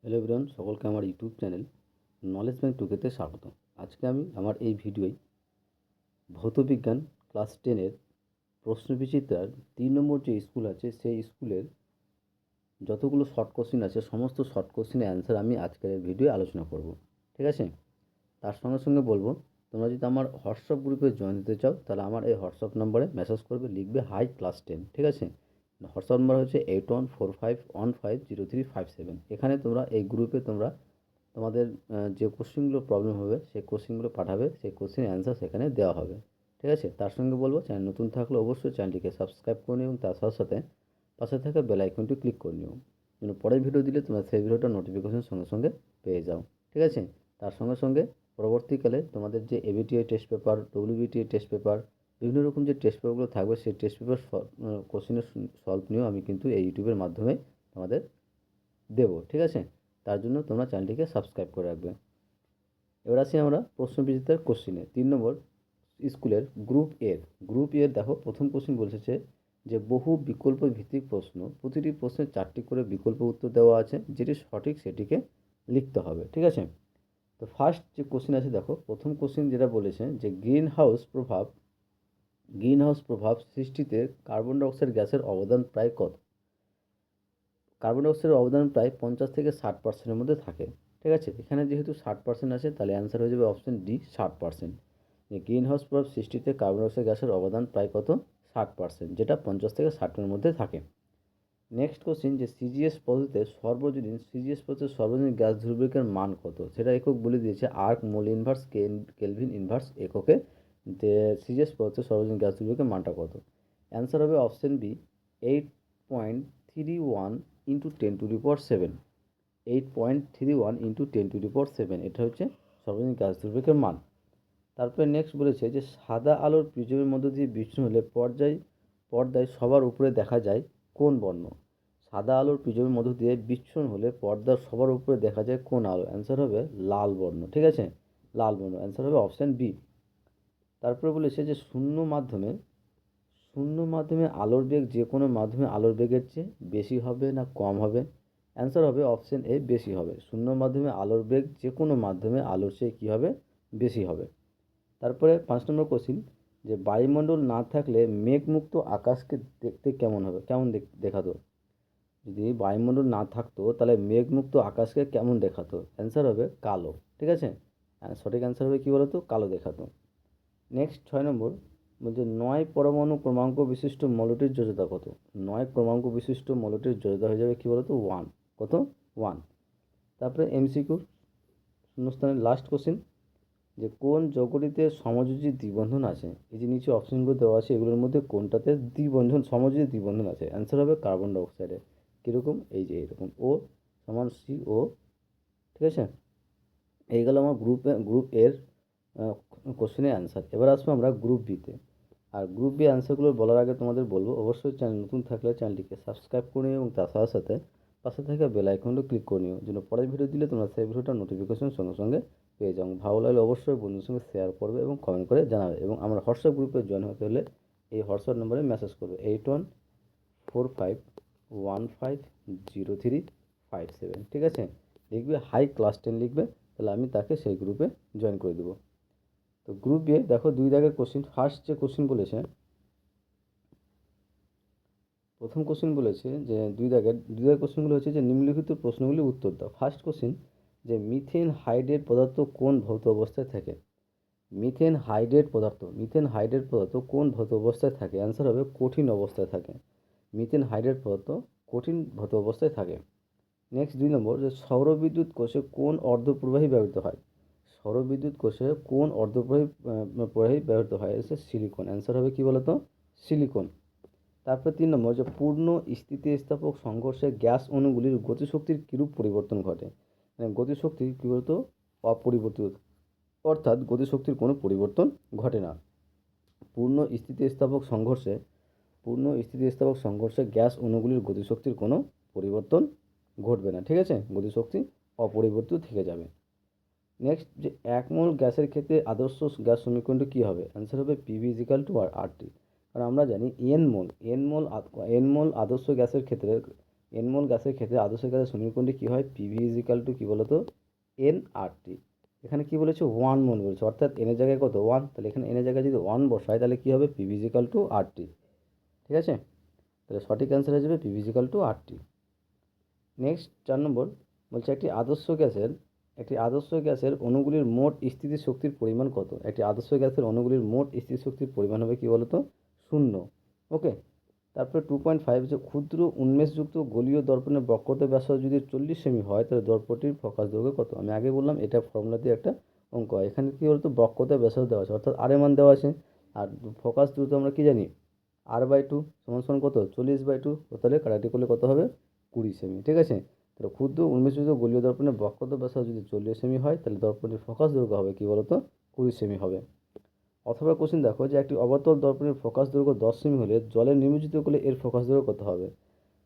Hello everyone, সকলকে আমার YouTube channel knowledge bank টুকেতে স্বাগত। আজকে আমি আমার এই ভিডিওয় ভৌতবিজ্ঞান ক্লাস 10-এর প্রশ্নবিচিত্রার 3 নম্বর যে স্কুল আছে সেই স্কুলের যতগুলো শর্ট কোশ্চেন আছে সমস্ত শর্ট কোশ্চেনের অ্যান্সার আমি আজকের এই ভিডিওয়ে আলোচনা করব। ঠিক আছে? তার সঙ্গে সঙ্গে বলবো, তোমরা যদি আমার হোয়াটসঅ্যাপ গ্রুপে জয়েন দিতে চাও তাহলে আমার এই হোয়াটসঅ্যাপ নম্বরে মেসেজ করবে, লিখবে হাই ক্লাস 10। ঠিক আছে? হোয়াটসঅ্যাপ নাম্বার হচ্ছে 8145150357। এখানে তোমরা এই গ্রুপে তোমাদের যে কোশ্চেনগুলো প্রবলেম হবে সেই কোশ্চেনগুলো পাঠাবে, সেই কোশ্চেনের অ্যান্সার সেখানে দেওয়া হবে। ঠিক আছে? তার সঙ্গে বলবো, চ্যানেল নতুন থাকলে অবশ্যই চ্যানেলটিকে সাবস্ক্রাইব করে নিও এবং তার সাথে সাথে পাশে থাকা বেল আইকনটি ক্লিক করে নিও, যেন পরের ভিডিও দিলে তোমরা সেই ভিডিওটার নোটিফিকেশন সঙ্গে সঙ্গে পেয়ে যাও। ঠিক আছে? তার সঙ্গে সঙ্গে পরবর্তীকালে তোমাদের যে এবিটিআই টেস্ট পেপার, ডব্লিউবিটিআই টেস্ট পেপার, বিভিন্ন রকম যে টেস্ট পেপারগুলো থাকবে সেই টেস্ট পেপার কোশ্চেনের সলভ নিয়েও আমি কিন্তু এই ইউটিউবের মাধ্যমে তোমাদের দেবো। ঠিক আছে? তার জন্য তোমরা চ্যানেলটিকে সাবস্ক্রাইব করে রাখবে। এবার আসি আমরা প্রশ্নবিচিত্রার কোশ্চেনে। 3 নম্বর স্কুলের গ্রুপ এর দেখো, প্রথম কোশ্চেন বলেছে যে বহু বিকল্প ভিত্তিক প্রশ্ন, প্রতিটি প্রশ্নে 4টি করে বিকল্প উত্তর দেওয়া আছে, যেটি সঠিক সেটিকে লিখতে হবে। ঠিক আছে? তো ফার্স্ট যে কোশ্চেন আছে দেখো, প্রথম কোশ্চেন যেটা বলেছে যে গ্রিন হাউস প্রভাব সৃষ্টিতে কার্বন ডাইঅক্সাইড গ্যাসের অবদান প্রায় কত? কার্বন ডাইঅক্সাইডের অবদান প্রায় 50 থেকে 60%-এর মধ্যে থাকে। ঠিক আছে? এখানে যেহেতু 60% আছে তাহলে অ্যান্সার হয়ে যাবে অপশন ডি, 60%। যে গ্রিন হাউস প্রভাব সৃষ্টিতে কার্বন ডাইঅক্সাইড গ্যাসের অবদান প্রায় কত? 60%, যেটা 50 থেকে 60-এর মধ্যে থাকে। নেক্সট কোশ্চিন যে সিজিএস পদ্ধতিতে সর্বজনীন গ্যাস ধ্রুবকের মান কত? সেটা একক বলে দিয়েছে, আর্ক, মোল ইনভার্স, কেলভিন ইনভার্স এককে। যে সিজিএস পদ্ধতিতে সর্বজনীন গ্যাস ধ্রুবকের মানটা কত? অ্যান্সার হবে অপশন বি, 8.31 ইন্টু 10⁻7। 8.31 ইন্টু 10⁻7, এটা হচ্ছে সর্বজনীন গ্যাস ধ্রুবকের মান। তারপরে নেক্সট বলেছে যে সাদা আলোর প্রিজমের মধ্য দিয়ে বিচ্ছুরণ হলে পর্দায় সবার উপরে দেখা যায় কোন বর্ণ? সাদা আলোর প্রিজমের মধ্য দিয়ে বিচ্ছুরণ হলে পর্দার সবার উপরে দেখা যায় কোন আলো? অ্যান্সার হবে লাল বর্ণ। ঠিক আছে? লাল বর্ণ, অ্যান্সার হবে অপশান বি। তারপরে বলেছে যে শূন্য মাধ্যমে আলোর বেগ যে কোনো মাধ্যমে আলোর বেগের চেয়ে বেশি হবে না কম হবে? অ্যান্সার হবে অপশান এ, বেশি হবে। শূন্য মাধ্যমে আলোর বেগ যে কোনো মাধ্যমে আলোর চেয়ে কী হবে? বেশি হবে। তারপরে 5 নম্বর কোশ্চিন যে বায়ুমণ্ডল না থাকলে মেঘমুক্ত আকাশকে দেখতে কেমন হবে, কেমন দেখাতো? যদি বায়ুমণ্ডল না থাকতো তাহলে মেঘমুক্ত আকাশকে কেমন দেখাতো? অ্যান্সার হবে কালো। ঠিক আছে? সঠিক অ্যান্সার হবে কী বলতো? কালো দেখাতো। নেক্সট 6 নম্বর বলছে 9 পরমাণু ক্রমাঙ্ক বিশিষ্ট মৌলটির যোজ্যতা কত? 9 ক্রমাঙ্ক বিশিষ্ট মৌলটির যোজ্যতা হয়ে যাবে কী বলতো? 1। কত? 1। তারপরে এমসিকিউ শূন্যস্থানের লাস্ট কোশ্চিন যে কোন যৌগটিতে সমযোজী দ্বিবন্ধন আছে? এই যে নিচে অপশনগুলো দেওয়া আছে এগুলোর মধ্যে কোনটাতে সমযোজী দ্বিবন্ধন আছে? অ্যান্সার হবে কার্বন ডাইঅক্সাইডে। কীরকম? এই যে এইরকম, ও সমান CO। ঠিক আছে? এই গেল আমার গ্রুপ এর কোশ্চেনের অ্যান্সার। এবার আসবো আমরা গ্রুপ বিতে। আর গ্রুপ বি অ্যান্সারগুলো বলার আগে তোমাদের বলবো, অবশ্যই চ্যানেল নতুন থাকলে চ্যানেলটিকে সাবস্ক্রাইব করে নিও এবং তার সাথে সাথে পাশে থাকা বেল আইকনটা ক্লিক করে নিও, যেন পরের ভিডিও দিলে তোমরা সেই ভিডিওটার নোটিফিকেশন সঙ্গে সঙ্গে পেয়ে যাও। ভালো লাগলে অবশ্যই বন্ধুদের সঙ্গে শেয়ার করবে এবং কমেন্ট করে জানাবে। এবং আমার হোয়াটসঅ্যাপ গ্রুপে জয়েন হতে হলে এই হোয়াটসঅ্যাপ নম্বরে মেসেজ করবে, 8145150357। ঠিক আছে? লিখবে হাই ক্লাস 10 লিখবে, তাহলে আমি তাকে সেই গ্রুপে জয়েন করে দেবো। তো গ্রুপ বি দেখো 2 দাগের কোশ্চিন। ফার্স্ট যে কোশ্চিন বলেছে, প্রথম কোশ্চিন বলেছে যে 2 দাগের কোশ্চিনগুলো হচ্ছে যে নিম্নলিখিত প্রশ্নগুলির উত্তর দাও। ফার্স্ট কোশ্চিন যে মিথেন হাইড্রেট পদার্থ কোন ভৌত অবস্থায় থাকে? মিথেন হাইড্রেট পদার্থ কোন ভৌত অবস্থায় থাকে? অ্যান্সার হবে কঠিন অবস্থায় থাকে। মিথেন হাইড্রেট পদার্থ কঠিন ভৌত অবস্থায় থাকে। নেক্সট 2 নম্বর যে সৌরবিদ্যুৎ কোষে কোন অর্ধপ্রবাহী ব্যবহৃত হয়? সৌরবিদ্যুৎ কোষে কোন অর্ধপ্রবাহী ব্যবহৃত হয়? এসে সিলিকন। অ্যান্সার হবে কী বলতো? সিলিকন। তারপর 3 নম্বর যে পূর্ণ স্থিতিস্থাপক সংঘর্ষে গ্যাস অণুগুলির গতিশক্তির কিরূপ পরিবর্তন ঘটে? মানে গতিশক্তি কী বলতো? অপরিবর্তিত, অর্থাৎ গতিশক্তির কোনো পরিবর্তন ঘটে না। পূর্ণ স্থিতিস্থাপক সংঘর্ষে গ্যাস অণুগুলির গতিশক্তির কোনো পরিবর্তন ঘটবে না। ঠিক আছে? গতিশক্তি অপরিবর্তিত থেকে যাবে। নেক্সট যে 1 মোল গ্যাসের ক্ষেত্রে আদর্শ গ্যাস সমীকরণটি কী হবে? অ্যান্সার হবে পিভি ইজিক্যাল টু RT। কারণ আমরা জানি এন মোল আদর্শ গ্যাসের ক্ষেত্রে এন মোল গ্যাসের ক্ষেত্রে আদর্শ গ্যাসের সমীকরণটি কী হয়, পিভি ইজ ইকাল টু কী বলতো, এন আর টি। এখানে কী বলেছে, 1 মোল বলেছে, অর্থাৎ এনের জায়গায় কত 1, তাহলে এখানে এনের জায়গায় যদি 1 বসায় তাহলে কী হবে, PV is equal to R T. ঠিক আছে, তাহলে সঠিক অ্যান্সার হয়ে যাবে PV is equal to R T. Next 4 নম্বর বলছে একটি আদর্শ গ্যাসের অণুগুলির মোট স্থিতি শক্তির পরিমাণ কত। একটি আদর্শ গ্যাসের অণুগুলির মোট স্থিতি শক্তির পরিমাণ হবে কী বলতো, 0। ওকে, তারপরে 2.5 হচ্ছে ক্ষুদ্র উন্মেষযুক্ত গলীয় দর্পণের বক্রতা ব্যাসার্ধ যদি 40 সেমি হয় তাহলে দর্পণটির ফোকাস দৈর্ঘ্য কত। আমি আগে বললাম এটা ফর্মুলা দিয়ে একটা অঙ্ক হয়। এখানে কী বলতো, বক্রতা ব্যাসার্ধ দেওয়া আছে, অর্থাৎ আর এর মান দেওয়া আছে, আর ফোকাস দূরত্ব আমরা কী জানি, r/2 সমান কত, 40/2, তাহলে কাটাকাটি করলে কত হবে, 20 সেমি। ঠিক আছে, তাহলে ক্ষুদ্র উন্মেষযুক্ত গলীয় দর্পণের বক্রতা ব্যাসার্ধ যদি 40 সেমি হয় তাহলে দর্পণটির ফোকাস দৈর্ঘ্য হবে কী বলতো, 20 সেমি হবে। অথবা কোশ্চেন দেখো যে একটি অবতল দর্পণের ফোকাস দৈর্ঘ্য 10 সেমি হলে জলে নিমজ্জিত করলে এর ফোকাস দৈর্ঘ্য কত হবে।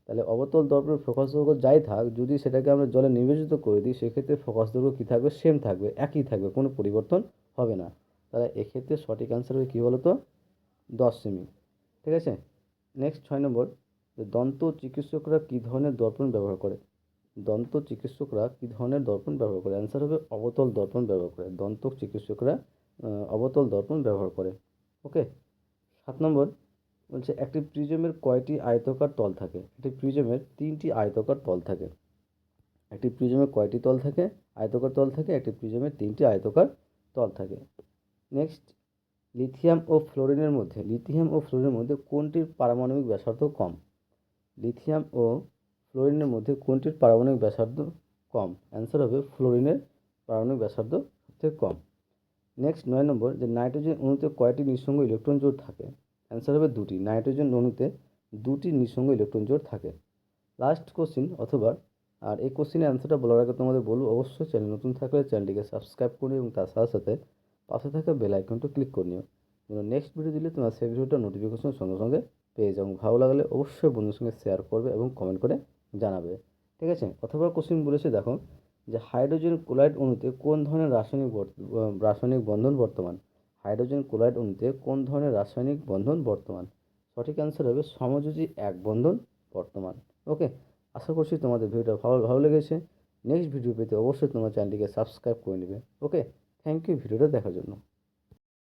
তাহলে অবতল দর্পণের ফোকাস দৈর্ঘ্য যাই থাক, যদি সেটাকে আমরা জলে নিমজ্জিত করে দিই সেক্ষেত্রে ফোকাস দৈর্ঘ্য কী থাকবে, সেম থাকবে, একই থাকবে, কোনো পরিবর্তন হবে না। তাহলে এক্ষেত্রে সঠিক অ্যান্সার হবে কী বলতো, 10 সেমি। ঠিক আছে, নেক্সট 6 নম্বর, দন্ত চিকিৎসকরা কী ধরনের দর্পণ ব্যবহার করে। দন্ত চিকিৎসকরা কী ধরনের দর্পণ ব্যবহার করে, অ্যান্সার হবে অবতল দর্পণ ব্যবহার করে। দন্ত চিকিৎসকরা অবতল দর্পণ ব্যবহার করে। ওকে, 7 নম্বর বলছে একটি প্রিজমের কয়টি আয়তাকার তল থাকে। একটি প্রিজমের 3টি আয়তাকার তল থাকে। একটি প্রিজমের কয়টি তল থাকে, আয়তাকার তল থাকে, একটি প্রিজমের 3টি আয়তাকার তল থাকে। নেক্সট, লিথিয়াম ও ফ্লোরিনের মধ্যে কোনটির পারমাণবিক ব্যাসার্ধ কম। লিথিয়াম ও ফ্লোরিনের মধ্যে কোনটির পারমাণবিক ব্যাসার্ধ কম, অ্যান্সার হবে ফ্লোরিনের পারমাণবিক ব্যাসার্ধ সবথেকে কম। নেক্সট 9 নম্বর, যে নাইট্রোজেন অণুতে কয়টি নিঃসঙ্গ ইলেকট্রন জোড় থাকে, অ্যান্সার হবে 2টি। নাইট্রোজেন অণুতে 2টি নিঃসঙ্গ ইলেকট্রন জোড় থাকে। লাস্ট কোশ্চিন অথবা, আর এই কোশ্চিনের অ্যান্সারটা বলার আগে তোমাদের বলবো অবশ্যই চ্যানেল নতুন থাকলে চ্যানেলটিকে সাবস্ক্রাইব করে এবং তার সাথে সাথে পাশে থাকা বেল আইকনটা ক্লিক করে নিও, যেন নেক্সট ভিডিও দিলে তোমার সেই ভিডিওটা নোটিফিকেশন সঙ্গে সঙ্গে পেয়ে যাও। ভালো লাগলে অবশ্যই বন্ধুর সঙ্গে শেয়ার করবে এবং কমেন্ট করে জানাবে। ঠিক আছে, অথবা কোশ্চিন বলেছে দেখো, যে হাইড্রোজেন ক্লোরাইড অণুতে কোন ধরনের রাসায়নিক বন্ধন বর্তমান। হাইড্রোজেন ক্লোরাইড অণুতে কোন ধরনের রাসায়নিক বন্ধন বর্তমান, সঠিক অ্যান্সার হবে সমযোজী এক বন্ধন বর্তমান। ওকে, আশা করছি তোমাদের ভিডিওটা ভালো লেগেছে। নেক্সট ভিডিও পেতে অবশ্যই তোমার চ্যানেলটিকে সাবস্ক্রাইব করে নেবে। ওকে, থ্যাংক ইউ ভিডিওটা দেখার জন্য।